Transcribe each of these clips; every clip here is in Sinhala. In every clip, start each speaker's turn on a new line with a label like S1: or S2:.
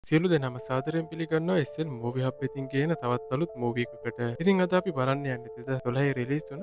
S1: සියලු දෙනාම සාදරයෙන් පිළිගන්නවා SL Movie Hub එකකින් ගේන තවත් අලුත් මූවී එකකට. ඉතින් අද අපි බලන්න යන්නේ 2012 රිලීස් වුණ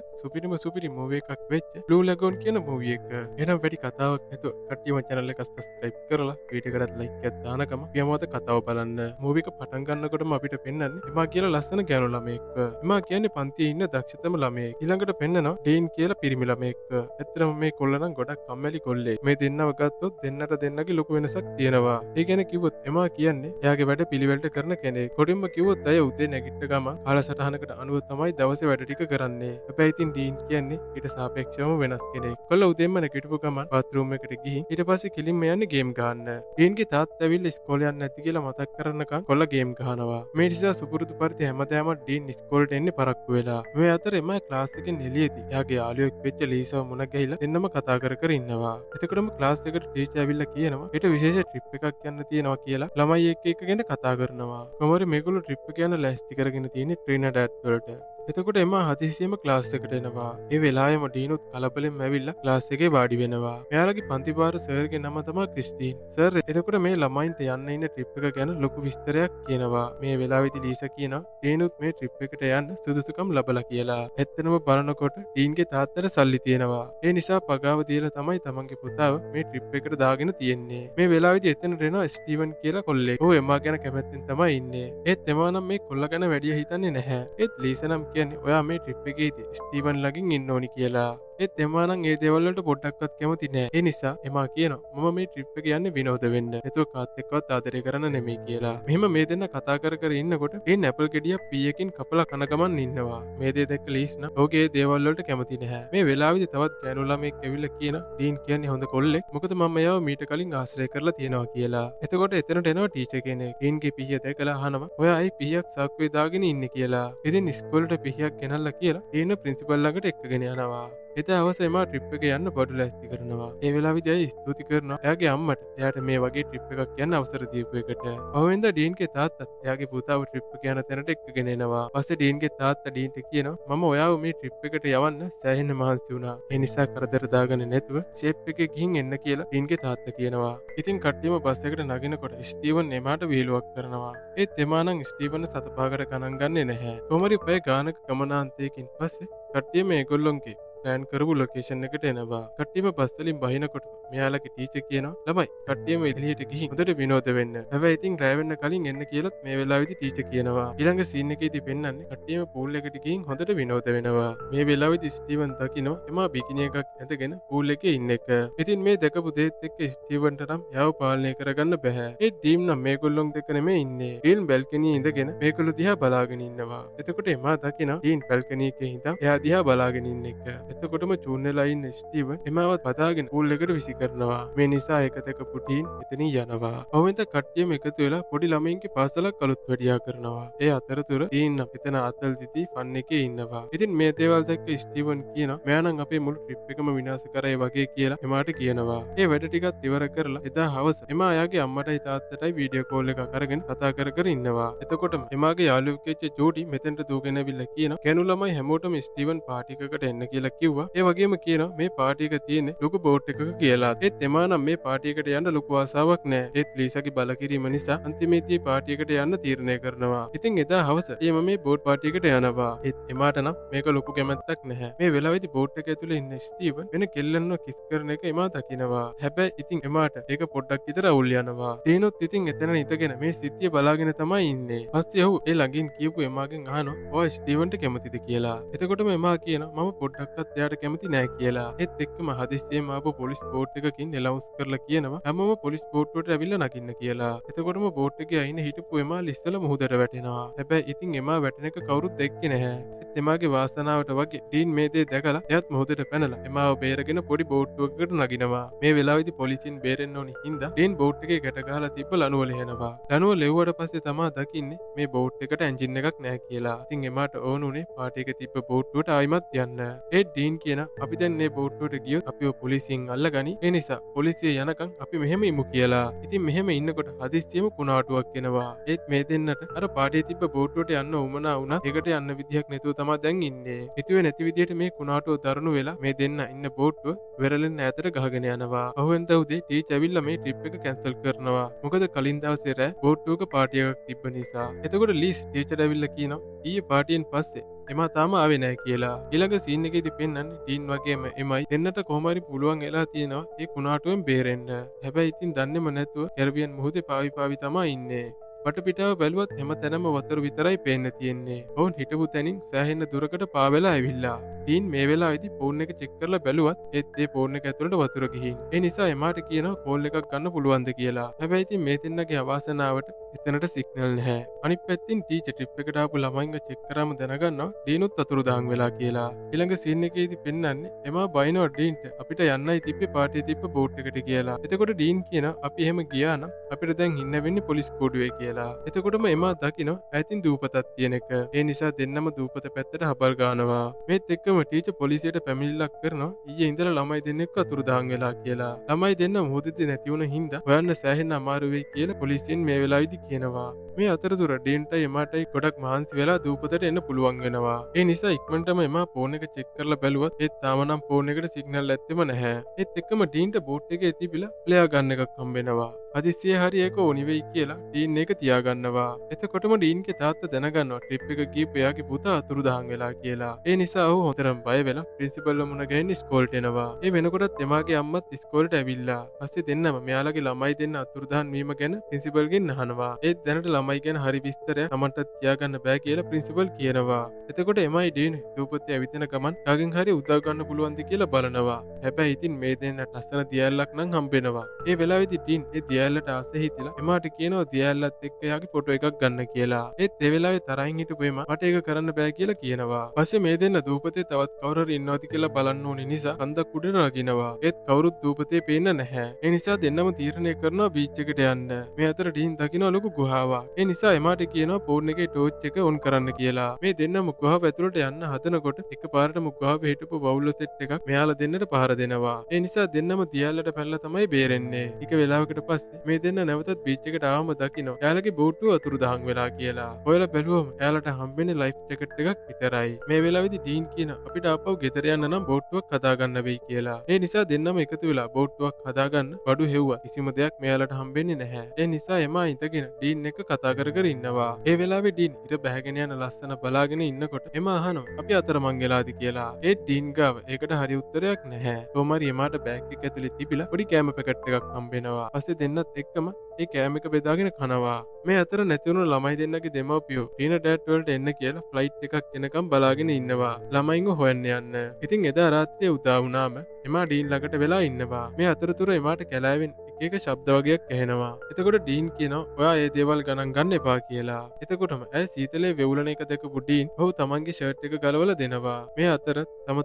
S1: සුපිරි මූවී එකක් වෙච්ච Blue Lagoon කියන මූවී එක. එහෙනම් වැඩි කතාවක් නැතුව කට්ටියම channel එක subscribe කරලා වීඩියෝ එකට like එකක් දානකම පියමවත කතාව බලන්න. මූවී එක පටන් ගන්නකොටම අපිට පෙන්වන්නේ එමා කියලා ලස්සන ගෑනු ළමයෙක්. එමා කියන්නේ පන්තියේ ඉන්න දක්ෂතම ළමයෙක්. ඊළඟට පෙන්නනවා ඩේන් කියලා පිරිමි ළමයෙක්. ඇත්තටම මේ කොල්ල නම් ගොඩක් කම්මැලි කොල්ලෙක්. මේ දෙන්නව ගත්තොත් දෙන්නට දෙන්නගේ ලොකු වෙනසක් තියෙනවා. ඒ කියන්නේ කිව්වොත් එමා කියන්නේ එයාගේ වැඩ පිළිවෙලට කරන කෙනෙක්. කොටින්ම කිව්වොත් අය උදේ නැගිට ගමන් කාලසටහනකට අනුව තමයි දවසේ වැඩ ටික කරන්නේ. හැබැයි ඉතින් ඩීන් කියන්නේ ඊට සාපේක්ෂවම වෙනස් කෙනෙක්. කොල්ල උදේම නැගිටපු ගමන් බාත්රූම් එකට ගිහින් ඊට පස්සේ කිලින්ම යන්නේ ගේම් ගහන්න. ඩීන්ගේ තාත්තා ඇවිල්ලා ඉස්කෝලේ යන්න නැති කියලා මතක් කරනකම් කොල්ල ගේම් ගහනවා. මේ නිසා සුපුරුදු පරිදි හැමදාම ඩීන් ඉස්කෝලේට එන්නේ පරක්කු වෙලා. මේ අතර එමා ක්ලාස් එකෙන් එළියේදී එයාගේ යාළුවෙක් වෙච්ච ලීසව මුණ ගැහිලා දෙන්නම කතා කර ඉන්නවා. එතකොටම ක්ලාස් එකට ටීචර් ඇවිල්ලා කියනවා ඊට විශේෂ ට්‍රිප් එකක් යන්න තියෙනවා කියලා ළමයි එක්ක ගැන කතා කරනවා. කොහොමරි මේගොල්ලෝ ට්‍රිප් එක යන ලෑස්ති කරගෙන තියෙන්නේ ට්‍රිනිඩඩ් වලට. එතකොට එමා හදිසියෙම ක්ලාස් එකට එනවා. ඒ වෙලාවෙම ඩීනුත් කලබලෙන් ඇවිල්ලා ක්ලාස් එකේ වාඩි වෙනවා. මෙයාලගේ පන්තිපාර සර්ගේ නම තමයි ක්‍රිස්ටින්. සර් එතකොට මේ ළමයින්ට යන්න ඉන්න ට්‍රිප් එක ගැන ලොකු විස්තරයක් කියනවා. මේ වෙලාවේදී ලීසා කියනවා ඩීනුත් මේ ට්‍රිප් එකට යන්න සුදුසුකම් ලබලා කියලා. ඇත්තනම බලනකොට ඩීන්ගේ තාත්තට සල්ලි තියෙනවා. ඒ නිසා පගාව දීලා තමයි තමන්ගේ පුතාව මේ ට්‍රිප් එකට දාගෙන තියෙන්නේ. මේ වෙලාවේදී එතනට එනවා ස්ටීවන් කියලා කොල්ලෙක්. ඔහු එමා ගැන කැමැත්තෙන් තමයි ඉන්නේ. ඒත් එමා නම් මේ කොල්ල ගැන වැඩිය හිතන්නේ නැහැ. ඒත් ලීසා නම් කියන්නේ ඔයා මේ ට්‍රිප් එකේදී ස්ටීවන් ළඟින් ඉන්න ඕනි කියලා. ඒත් එමා නම් ඒ දේවල් වලට පොඩ්ඩක්වත් කැමති නෑ. ඒ නිසා එමා කියනවා මම මේ ට්‍රිප් එක යන්නේ විනෝද වෙන්න. ඒතකොට කාත් එක්කවත් ආදරය කරන්න නෙමෙයි කියලා. මෙහෙම මේ දෙන්න කතා කර ඉන්නකොට ඒ ඇපල් ගෙඩියක් පීයකින් කපලා කන ගමන් ඉන්නවා. මේ දේ දැක්ක ලීස් නම් ඔහුගේ ඒ දේවල් වලට කැමති නැහැ. මේ වෙලාවේදී තවත් ගෑනු ළමෙක් ඇවිල්ලා කියන ඩීන් කියන්නේ හොඳ කොල්ලෙක්. මොකද මම එයාව මීට කලින් ආශ්‍රය කරලා තියෙනවා කියලා. එතකොට එතනට එනවා ටීචර් කෙනෙක්. ඩීන්ගේ පීය දැකලා අහනවා ඔයා ඇයි පීයක් සාක්කුවේ දාගෙන ඉන්නේ කියලා. ඉතින් ඉස්කෝලේට පීයක් ගෙනල්ලා කියලා ඩීන් ප්‍රින්සිපල් ළඟට එක්කගෙන යනවා. එදා හවස එමා ට්‍රිප් එක යන්න බඩු ලෑස්ති කරනවා. ඒ වෙලාවේදී අය ස්තුති කරනවා එයාගේ අම්මට එයාට මේ වගේ ට්‍රිප් එකක් යන්න අවසර දීපු එකට. පහුවෙන්දා ඩීන්ගේ තාත්තත් එයාගේ පුතාව ට්‍රිප් එක යන තැනට එක්කගෙන එනවා. පස්සේ ඩීන්ගේ තාත්තා ඩීන්ට කියනවා මම ඔයාව මේ ට්‍රිප් එකට යවන්න සෑහෙන මහන්සි වුණා. ඒ නිසා කරදර දාගන්න නැතුව ෂේප් එකේ ගිහින් එන්න කියලා ඩීන්ගේ තාත්තා කියනවා. ඉතින් කට්ටියම බස් එකට නගිනකොට ස්ටීවන් එමාට වීලුවක් කරනවා. ඒත් එමා නම් ස්ටීවන් සතපාකට ගණන් ගන්නේ නැහැ. කොහමරි පැය ගානක ගමනාන්තයකින් පස්සේ කට්ටිය මේගොල්ලොන්ගේ ප්ලෑන් කරපු ලොකේෂන් එකට එනවා. කට්ටියම බස් වලින් බහිනකොට මෙයාලගේ ටීචර් කියනවා ළමයි කට්ටියම එළියට ගිහින් හොඳට විනෝද වෙන්න. හැබැයි ඉතින් ඩ්‍රයිව් වෙන්න කලින් එන්න කියලාත් මේ වෙලාවේදී ටීචර් කියනවා. ඊළඟ සීන් එකේදී පෙන්වන්නේ කට්ටියම පූල් එකට ගිහින් හොඳට විනෝද වෙනවා. මේ වෙලාවේදී ස්ටීවන් දකිනවා එමා බිකිනි එකක් ඇඳගෙන පූල් එකේ ඉන්න එක. ඉතින් මේ දැකපු දේත් එක්ක ස්ටීවන්ට නම් එයාව පාලනය කරගන්න බෑ. ඒ ඩීම් නම් මේගොල්ලොන් දෙක නෙමෙයි ඉන්නේ. ඩීන් බැල්කනියේ ඉඳගෙන මේගොල්ලෝ දිහා බලාගෙන ඉන්නවා. එතකොට එමා දකිනවා ඩීන් බැල්කනිය එකේ ඉඳන් එයා දිහා බලාගෙන ඉන්න එක. එතකොටම චූන් වෙලා ඉන්න ස්ටීවන් එමාවත් පතාගෙන පූල් එකට විසි කරනවා. මේ නිසා ඒක දැකපු ඩීන් එතනින් යනවා. පහුවෙන්ද කට්ටියම එකතු වෙලා පොඩි ළමයින්ගේ පාසලක් අලුත් වැඩියා කරනවා. ඒ අතරතුර ඩීන් නම් එතන අතල් දිති ෆන් එකේ ඉන්නවා. ඉතින් මේ දේවල් දැක්ක ස්ටීවන් කියනවා මෙයා නම් අපේ මුළු ට්‍රිප් එකම විනාශ කරයි වගේ කියලා එමාට කියනවා. ඒ වැඩ ටිකත් ඉවර කරලා එදා හවස එමා එයාගේ අම්මටයි තාත්තටයි වීඩියෝ කෝල් එකක් අරගෙන කතා කර ඉන්නවා. එතකොටම එමාගේ යාළුවෙක් වෙච්ච ජෝඩි මෙතෙන්ට දුවගෙන ඇවිල්ලා කියනවා කැනු ළමයි හැමෝටම ස්ටීවන් පාටි එකකට එන්න කියලා කිව්වා. ඒ වගේම කියනවා මේ පාටි එක තියෙන්නේ ලොකු බෝට් එකක කියලා. ඒත් එමා නම් මේ පාටි එකට යන්න ලොකු ආසාවක් නැහැ. ඒත් ලීසාගේ බලකිරීම නිසා අන්තිමේදී පාටි එකට යන්න තීරණය කරනවා. ඉතින් එදා හවස එම මේ බෝට් පාටි එකට යනවා. ඒත් එමාට නම් මේක ලොකු කැමැත්තක් නැහැ. මේ වෙලාවේදී බෝට් එක ඇතුලේ ඉන්න ස්ටීවන් වෙන කෙල්ලන්ව කිස් කරන එක එමා දකිනවා. හැබැයි ඉතින් එමාට ඒක පොඩ්ඩක් විතර අවුල් යනවා. ඩීනුත් ඉතින් එතන ඉඳගෙන මේ සිද්ධිය බලාගෙන තමයි ඉන්නේ. පස්සේ ඔහු ඒ ළඟින් කියපු එමාගෙන් අහනවා ඔයා ස්ටීවන්ට කැමතිද කියලා. එතකොටම එමා කියනවා මම පොඩ්ඩක්වත් එයාට කැමති නැහැ කියලා. ඒත් එක්කම හදිස්සියෙම ආපු පොලිස් බෝට් එකකින් එලවුන්ස් කරලා කියනවා හැමෝම පොලිස් බෝට්ටුවට ඇවිල්ලා නගින්න කියලා. එතකොටම බෝට් එකේ අයින හිටපු එමා ලිස්සල මුහුදට වැටෙනවා. හැබැයි ඉතින් එමා වැටෙන එක කවුරුත් දැක්කේ නැහැ. ඒත් එමාගේ වාසනාවට වගේ ඩීන් මේ දේ දැකලා එයාත් මුහුදට පැනලා එමාව බේරගෙන පොඩි බෝට්ටුවකට නගිනවා. මේ වෙලාවේදී පොලිසියෙන් බේරෙන්න ඕනි හින්දා ඩීන් බෝට් එකේ ගැට ගහලා තිබ්බ ලණුව ලෙහෙනවා. ලණුව ලෙව්වට පස්සේ තමා දකින්නේ මේ බෝට් එකට එන්ජින් එකක් නැහැ කියලා. ඉතින් එමාට ඕන උනේ පාටි එකේ තිබ්බ බෝට්ටුවට ආයිමත් යන්න. ඒ ඩීන් කියන අපි දැන් මේ බෝට්ටුවට ගියොත් අපිව පොලිසියෙන් අල්ලගනි. ඒ නිසා පොලිසිය යනකම් අපි මෙහෙම ඉමු කියලා. ඉතින් මෙහෙම ඉන්නකොට හදිස්සියෙම කුණාටුවක් එනවා. ඒත් මේ දෙන්නට අර පාටියේ තිබ්බ බෝට්ටුවට යන්න උවමනා වුණා. ඒකට යන්න විදිහක් නැතුව තමා දැන් ඉන්නේ. හිතුවේ නැති විදියට මේ කුණාටුව දරුණු වෙලා මේ දෙන්න ඉන්න බෝට්ටුව වෙරළෙන් ඈතට ගහගෙන යනවා. පහුවෙන්ද උදේ ටීච් ඇවිල්ලා මේ ට්‍රිප් එක කැන්සල් කරනවා. මොකද කලින් දවසේ රෑ බෝට්ටුවක පාටි එකක් තිබ්බ නිසා. එතකොට ලීස් ටීචර් ඇවිල්ලා කියනවා ඊයේ පාටියෙන් පස්සේ එමා තාම ආවේ නැහැ කියලා. ඊළඟ සීන් එකේදී පෙන්වන්නේ ඩීන් වගේම එමයි දෙන්නට කොහොම හරි පුළුවන් වෙලා තියෙනවා ඒ කුණාටුවෙන් බේරෙන්න. හැබැයි ඉතින් දන්නේම නැතුව කැරිබියන් මුහුදේ පාවි තමයි ඉන්නේ. වටපිටාව බැලුවත් හැම තැනම වතුර විතරයි පේන්න තියෙන්නේ. ඔවුන් හිටපු තැනින් සෑහෙන දුරකට පාවෙලා ඇවිල්ලා. ඩීන් මේ වෙලාවේදී ෆෝන් එක චෙක් කරලා බැලුවත් ඒත් ඒ ෆෝන් එක ඇතුළට වතුර ගිහින්. ඒ නිසා එමාට කියනවා කෝල් එකක් ගන්න පුළුවන්ද කියලා. හැබැයි ඉතින් මේ දෙන්නගේ අවාසනාවට එතනට සිග්නල් නැහැ. අනිත් පැත්තෙන් ටීචර් ට්‍රිප් එකට ආපු ළමයින්ව චෙක් කරාම දැනගන්නවා ඩීනුත් අතුරුදහන් වෙලා කියලා. ඊළඟ සීන් එකේදී පෙන්වන්නේ එමා බයිනවා ඩීන්ට අපිට යන්නයි තිබ්බේ පාටියේ තිබ්බ බෝට් එකට කියලා. එතකොට ඩීන් කියනවා අපි එහෙම ගියා නම් අපිට දැන් ඉන්න වෙන්නේ පොලිස් කෝඩුවේ කියලා. එතකොටම එමා දකිනවා ඈතින් දූපතක් තියෙන එක. ඒ නිසා දෙන්නම දූපත පැත්තට හබල් ගන්නවා. මේත් එක්කම ටීචර් පොලිසියට පැමිණිල්ලක් කරනවා ඊයේ ඉඳලා ළමයි දෙන්නෙක්ව අතුරුදහන් වෙලා කියලා. ළමයි දෙන්න මොහොතේදී නැති වුණ හින්දා හොයන්න සෑහෙන අමාරු වෙයි කියලා පොලිසියෙන් මේ වෙලාවේදී කියනවා. මේ අතරතුර ඩීන්ටයි එමාටයි ගොඩක් මහන්සි වෙලා දූපතට එන්න පුළුවන් වෙනවා. ඒ නිසා ඉක්මනටම එමා ෆෝන් එක චෙක් කරලා බැලුවත් ඒත් තාම නම් ෆෝන් එකට සිග්නල් ඇත්තෙම නැහැ. ඒත් එක්කම ඩීන්ට බෝට් එකේ තිබිලා ප්ලෙයා ගන්න එකක් හම්බෙනවා. හදිස්සියේ හරි ඒක ඕනි වෙයි කියලා ඩීන් එක තියාගන්නවා. එතකොටම ඩීන්ගේ තාත්තා දැනගන්නවා ට්‍රිප් එක ගිහපු එයාගේ පුතා අතුරුදහන් වෙලා කියලා. ඒ නිසා ඔහු හොඳටම බය වෙලා ප්‍රින්සිපල්ව මුණ ගැහෙන්න ඉස්කෝලේට එනවා. ඒ වෙනකොටත් එමාගේ අම්මත් ඉස්කෝලේට ඇවිල්ලා. පස්සේ දෙන්නම මෙයාලගේ ළමයි දෙන්න අතුරුදහන් වීම ගැන ප්‍රින්සිපල්ගෙන් අහනවා. ඒත් දැනට ළමයි ගැන හරි විස්තරයක් Tamanටත් කියාගන්න බෑ කියලා ප්‍රින්සිපල් කියනවා. එතකොට එමයි ඩීන් දූපතේ ඇවිදින ගමන් කාගෙන් හරි උදව් ගන්න පුළුවන්ද කියලා බලනවා. හැබැයි ඉතින් මේ දෙන්නට ලස්සන දියැලක් නම් හම්බෙනවා. ඒ වෙලාවේදී ඩීන් ඒ දියැලට ආසෙ හිතිලා එමාට කියනවා දියැලත් එක්ක එයාගේ ෆොටෝ එකක් ගන්න කියලා. ඒත් ඒ වෙලාවේ තරහින් හිටපු එමා මට ඒක කරන්න බෑ කියලා කියනවා. පස්සේ මේ දෙන්න දූපතේ තවත් කවුරු හරි ඉන්නවද කියලා බලන්න ඕනේ නිසා කන්දක් උඩට නගිනවා. ඒත් කවුරුත් දූපතේ පේන්න නැහැ. ඒ නිසා දෙන්නම තීරණය කරනවා බීච් එකට යන්න. මේ අතර ඩීන් දකින්න ලොකු ගුහාවක්. ඒ නිසා එමාට කියනවා ෆෝන් එකේ ටෝච් එක ඔන් කරන්න කියලා. මේ දෙන්නම ගුහාව ඇතුළට යන්න හදනකොට එකපාරටම ගුහාවේ හිටපු වවුල සෙට් එකක් මෙයාලා දෙන්නට පහර දෙනවා. ඒ නිසා දෙන්නම දියැලට පැනලා තමයි බේරෙන්නේ. ටික වෙලාවකට පස්සේ මේ දෙන්න නැවතත් බීච් එකට ආවම දකිනවා එයාලගේ බෝට්ටුව අතුරුදහන් වෙලා කියලා. ඔයාලා බැලුවම එයාලට හම්බෙන්නේ ලයිෆ් ජැකට් එකක් විතරයි. මේ වෙලාවේදී ඩීන් කියන අපිට ආපහු ගෙදර යන්න නම් බෝට්ටුවක් හදාගන්න වෙයි කියලා. ඒ නිසා දෙන්නම එකතු වෙලා බෝට්ටුවක් හදාගන්න බඩු හෙව්වා. කිසිම දෙයක් මෙයාලට හම්බෙන්නේ නැහැ. ඒ නිසා එමා ඉඳගෙන ඩීන් එක කතා කර කර ඉන්නවා. ඒ වෙලාවේ ඩීන් ඉර බැහැගෙන යන ලස්සන බලාගෙන ඉන්නකොට එමා අහනවා අපි අතරමං වෙලාද කියලා. ඒ ඩීන් ගාව ඒකට හරි උත්තරයක් නැහැ. කොහොමරි එමාට බෑග් එක ඇතුලේ තිබිලා පොඩි කෑම පැකට් එකක් හම්බෙනවා. පස්සේ දෙන්නත් එක්කම ඒ කෑම එක බෙදාගෙන කනවා. මේ අතර නැතිවුණු ළමයි දෙන්නගේ දෙමව්පියෝ ටීන ඩෑඩ් වලට එන්න කියලා ෆ්ලයිට් එකක් එනකම් බලාගෙන ඉන්නවා. ළමයින්ව හොයන්න යන්න. ඉතින් එදා රාත්‍රියේ උදා වුණාම එමා ඩීන් ළඟට වෙලා ඉන්නවා. මේ අතරතුර එමාට කැලෑවෙන් එක ශබ්ද වගේක් ඇහෙනවා. එතකොට ඩීන් කියනවා ඔයා ඒ දේවල් ගණන් ගන්න එපා කියලා. එතකොටම ඇය සීතලේ වෙවුලන එක දැකපු ඩීන් ඔහු තමන්ගේ ෂර්ට් එක ගලවලා දෙනවා. මේ අතර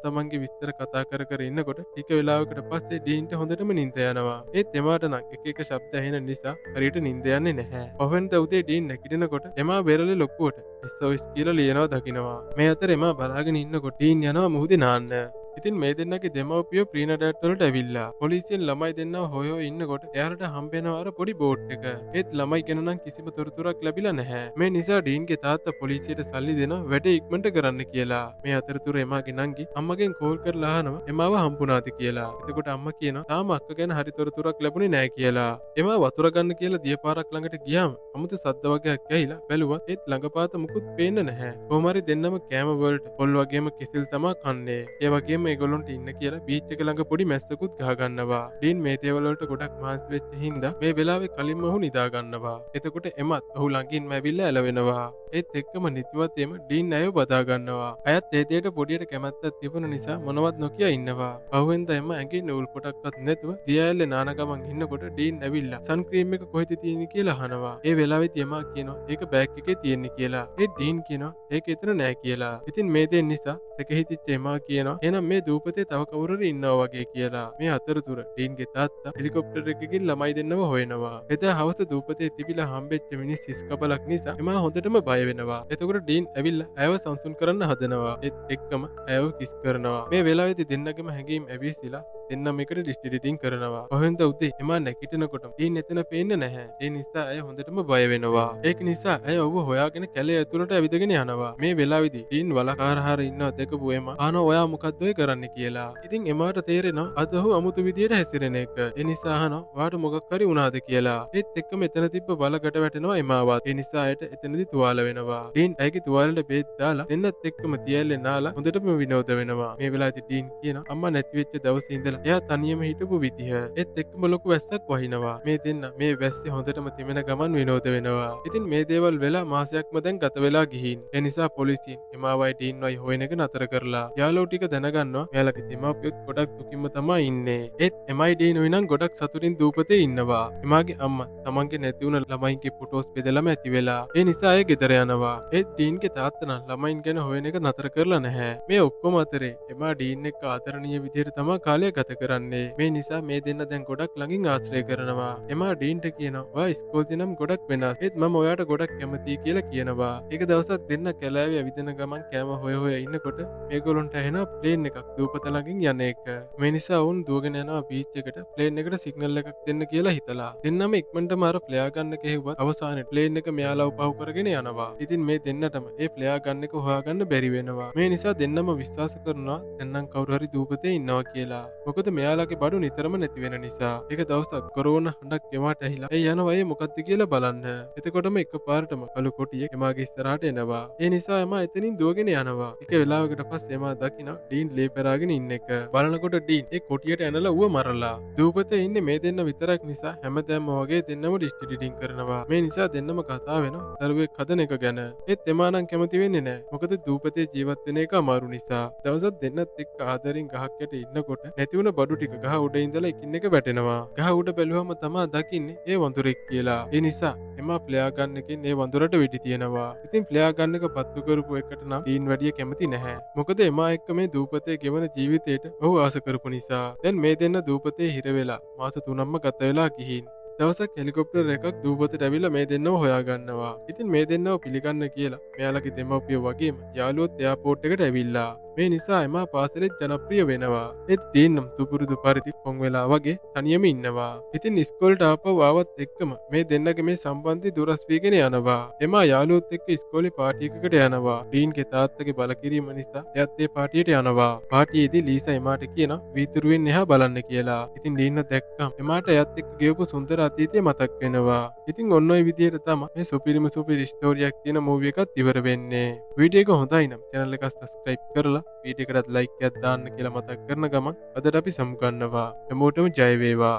S1: තමන්ගේ විස්තර කතා කර කර ඉන්නකොට ටික වෙලාවකට පස්සේ ඩීන්ට හොඳටම නිින්ද යනවා. ඒත් එමාට නම් එක ශබ්ද ඇහෙන නිසා හරියට නිින්ද යන්නේ නැහැ. පහුවෙනිද උදේ ඩීන් නැගිටිනකොට එමා බෙරළේ ලොකුවට SOS කියලා ලියනවා දකිනවා. මේ අතර එමා බලාගෙන ඉන්නකොට ඩීන් යනවා මුහුදේ නාන්න. ඉතින් මේ දෙන්නගේ දෙමව්පියෝ ප්‍රීනා ඩෑඩ් වලට ඇවිල්ලා පොලිසියෙන් ළමයි දෙන්නව හොයෝ ඉන්නකොට එයාලට හම්බෙනවා අර පොඩි බෝට් එක. ඒත් ළමයි ගැන නම් කිසිම තොරතුරක් ලැබිලා නැහැ. මේ නිසා ඩීන්ගේ තාත්තා පොලිසියට සල්ලි දෙනවා වැඩේ ඉක්මනට කරන්න කියලා. මේ අතරතුර එමාගේ නංගි අම්මගෙන් කෝල් කරලා අහනවා එමාව හම්බුණාද කියලා. එතකොට අම්මා කියනවා තාම අක්ක ගැන හරි තොරතුරක් ලැබුණේ නැහැ කියලා. එමා වතුර ගන්න කියලා දියපාරක් ළඟට ගියාම අමුතු සද්ද වගේක් ඇහිලා බැලුවා ඒත් ළඟපාත මුකුත් පේන්න නැහැ. කොහොම හරි දෙන්නම කෑම වලට පොල් වගේම කිසිල් තමා කන්නේ. ඒ වගේම ඒගොල්ලොන්ට ඉන්න කියලා බීච් එක ළඟ පොඩි මැස්සකුත් ගහගන්නවා. ඩීන් මේ දේවල් වලට ගොඩක් මහන්සි වෙච්ච හින්දා මේ වෙලාවේ කලින්ම ඔහු නිදා ගන්නවා. එතකොට එමත් ඔහු ළඟින්ම ඇවිල්ලා ඇලවෙනවා. ඒත් එක්කම නිදිමත එම ඩීන් ඇයව බදා ගන්නවා. අයත් ඒ දෙයට පොඩියට කැමැත්තක් තිබුණ නිසා මොනවත් නොකිය ඉන්නවා. පහුවෙන්ද එම ඇඟේ නූල් පොටක්වත් නැතුව දියඇල්ලේ නාන ගමන් ඉන්නකොට ඩීන් ඇවිල්ලා සන් ක්‍රීම් එක කොහෙද තියෙන්නේ කියලා අහනවා. ඒ වෙලාවෙත් එමා කියනවා ඒක බෑග් එකේ තියෙන්නේ කියලා. ඒ ඩීන් කියනවා ඒක එතන නෑ කියලා. ඉතින් මේ දෙන්න නිසා සැකහිතිච්ච එමා කියනවා එහෙනම් මේ දූපතේ තව කවුරු හරි ඉන්නවා වගේ කියලා. මේ අතරතුර ඩීන්ගේ තාත්තා හෙලිකොප්ටර් එකකින් ළමයි දෙන්නව හොයනවා. එදා හවස දූපතේ තිබිලා හම්බෙච්ච මිනිස් හිස් කබලක් නිසා එමා හොඳටම බය වෙනවා. එතකොට ඩීන් ඇවිල්ලා ඇයව සංසුන් කරන්න හදනවා. ඒත් එක්කම ඇයව කිස් කරනවා. මේ වෙලාවේදී දෙන්නගේම හැඟීම් ඇවිස්සලා දෙන්නම එකට ඩිස්ට්‍රිටින් කරනවා. කොහෙන්ද උදේ එමා නැගිටිනකොට ඩීන් එතන පේන්නේ නැහැ. ඒ නිසා ඇය හොඳටම බය වෙනවා. ඒක නිසා ඇය ඔහුව හොයාගෙන කැලේ ඇතුළට ඇවිදගෙන යනවා. මේ වෙලාවේදී ඩීන් වලකාරහාර ඉන්නවා දැකපු එමා අහනවා ඔයා මොකද්ද ඔය කරන්නේ කියලා. ඉතින් එමාට තේරෙනවා අද ඔහු අමුතු විදියට හැසිරෙන එක. ඒ නිසා අහනවා ඔයාට මොකක් හරි වුණාද කියලා. ඒත් එක්කම එතන තිබ්බ වලකට වැටෙනවා එමාවත්. ඒ නිසා ඇයට එතනදී තුවාල වෙනවා. ඩීන් ඇයගේ තුවාලෙට බේත් දාලා දෙන්නත් එක්කම තියැල්ලේ නාලා හොඳටම විනෝද වෙනවා. මේ වෙලාවේදී ඩීන් කියනවා අම්මා නැති වෙච්ච දවසේ ඉඳලා එයා තනියම හිටපු විදිහ. ඒත් එක්කම ලොකු වැස්සක් වහිනවා. මේ දෙන්න මේ වැස්සේ හොඳටම තෙමෙන ගමන් විනෝද වෙනවා. ඉතින් මේ දේවල් වෙලා මාසයක්ම දැන් ගත වෙලා ගිහින්. ඒ නිසා පොලිසියෙන් එමාවයි ඩීන්වයි හොයන එක නතර කරලා යාළුවෝ ටික දැනගන්නවා මෙයාලගේ දෙමාපියොත් ගොඩක් දුකින්ම තමයි ඉන්නේ. ඒත් එමයි ඩීනුයි නම් ගොඩක් සතුටින් දූපතේ ඉන්නවා. එමාගේ අම්මා තමන්ගේ නැති වුණ ළමයින්ගේ ෆොටෝස් බෙදලම ඇති වෙලා. ඒ නිසා ඇය ගෙදර යනවා. ඒත් ඩීන්ගේ තාත්තා නම් ළමයින් ගැන හොයන එක නතර කරලා නැහැ. මේ ඔක්කොම අතරේ එමා ඩීන් එක්ක ආදරණීය විදිහට තමයි කාලය ගත කරන්නේ. මේ නිසා මේ දෙන්න දැන් ගොඩක් ළඟින් ආශ්‍රය කරනවා. එමා ඩීන්ට කියනවා ඔයා ඉස්කෝලේ නම් ගොඩක් වෙනස්. ඒත් මම ඔයාට ගොඩක් කැමතියි කියලා කියනවා. ඒක දවසක් දෙන්න කැලෑවේ ඇවිදින ගමන් කෑම හොය ඉන්නකොට මේගොල්ලන්ට ඇහෙනවා ප්ලේන් එකක් දූපත ළඟින් යන එක. මේ නිසා වුන් දුවගෙන යනවා බීච් එකට ප්ලේන් එකට සිග්නල් එකක් දෙන්න කියලා හිතලා. දෙන්නම ඉක්මනටම අර ෆ්ලෙයා ගන්න එක හෙව්වත් අවසානයේ ප්ලේන් එක මෙයාලව පහු කරගෙන යනවා. ඉතින් මේ දෙන්නටම ඒ ෆ්ලෙයා ගන්න එක හොයාගන්න බැරි වෙනවා. මේ නිසා දෙන්නම විශ්වාස කරනවා දැන්නම් කවුරු හරි දූපතේ ඉන්නවා කියලා. මොකද මෙයාලගේ බඩු නිතරම නැති වෙන නිසා. ඒක දවසක් කොරෝනා හඬක් එමාට ඇහිලා ඒ යනවා ඒ මොකද්ද කියලා බලන්න. එතකොටම එකපාරටම කළු කොටියෙක් එමාගේ ඉස්සරහට එනවා. ඒ නිසා එමා එතනින් දුවගෙන යනවා. එක වෙලාවකට පස්සේ එමා දකිනවා ඩීන් ලේ පෙරාගෙන ඉන්න එක. බලනකොට ඩීන් ඒ කොටියට ඇනලා ඌව මරලා. දූපතේ ඉන්නේ මේ දෙන්න විතරක් නිසා හැමදාම වගේ දෙන්නම ඩිස්ට්‍රිටින් කරනවා. මේ නිසා දෙන්නම කතා වෙනවා දරුවෙක් හදන එක ගැන. ඒත් එමා නම් කැමති වෙන්නේ නැහැ. මොකද දූපතේ ජීවත් වෙන එක අමාරු නිසා. දවසක් දෙන්නත් එක්ක ආදරෙන් ගහක් යට ඉන්නකොට නැති වුණ බඩු ටික ගහ උඩ ඉඳලා එකින් එක වැටෙනවා. ගහ උඩ බැලුවම තමා දකින්නේ ඒ වඳුරෙක් කියලා. ඒ නිසා එමා ෆ්ලෙයා ගන්න එකෙන් ඒ වඳුරට වෙඩි තියනවා. ඉතින් ෆ්ලෙයා ගන්න එක පත්තු කරපු එකට නම් ඩීන් වැඩිය කැමති නැහැ. මොකද එමා එක්ක මේ දූපතේ ගෙවන ජීවිතේට ඔහු ආස කරපු නිසා. දැන් මේ දෙන්න දූපතේ හිර වෙලා මාස 3ක්ම ගත වෙලා ගිහින්. දවසක් හෙලිකොප්ටර් එකක් දූපතට ඇවිල්ලා මේ දෙන්නව හොයාගන්නවා. ඉතින් මේ දෙන්නව පිළිගන්න කියලා මෙයාලගේ දෙමව්පියෝ වගේම යාළුවොත් එයාපෝට් එකට ඇවිල්ලා. මේ නිසා එමා පාසලෙත් ජනප්‍රිය වෙනවා. ඒත් ඩීන් නම් සුපුරුදු පරිදි කොන් වෙලා වගේ තනියම ඉන්නවා. ඉතින් ඉස්කෝලේට ආපහු ආවත් එක්කම මේ දෙන්නගේ මේ සම්බන්ධය දුරස් වීගෙන යනවා. එමා යාළුවොත් එක්ක ඉස්කෝලේ පාටි එකකට යනවා. ඩීන්ගේ තාත්තගේ බලකිරීම නිසා එයාත් ඒ පාටියට යනවා. පාටියේදී ලීසා එමාට කියනවා වීදුරුවෙන් එහා බලන්න කියලා. ඉතින් ඩීන්ව දැක්කම එමාට එයාත් එක්ක ගෙවපු සුන්දර අතීතය මතක් වෙනවා. ඉතින් ඔන්න ඔය විදිහට තමයි මේ සුපිරි ස්ටෝරියක් තියෙන මූවි එකත් ඉවර වෙන්නේ. වීඩියෝ එක හොඳයි නම් channel එක subscribe කරලා වීඩියෝ එකටත් like එකක් දාන්න කියලා මතක් කරන ගමන් අදට අපි සමුගන්නවා. හැමෝටම ජය වේවා.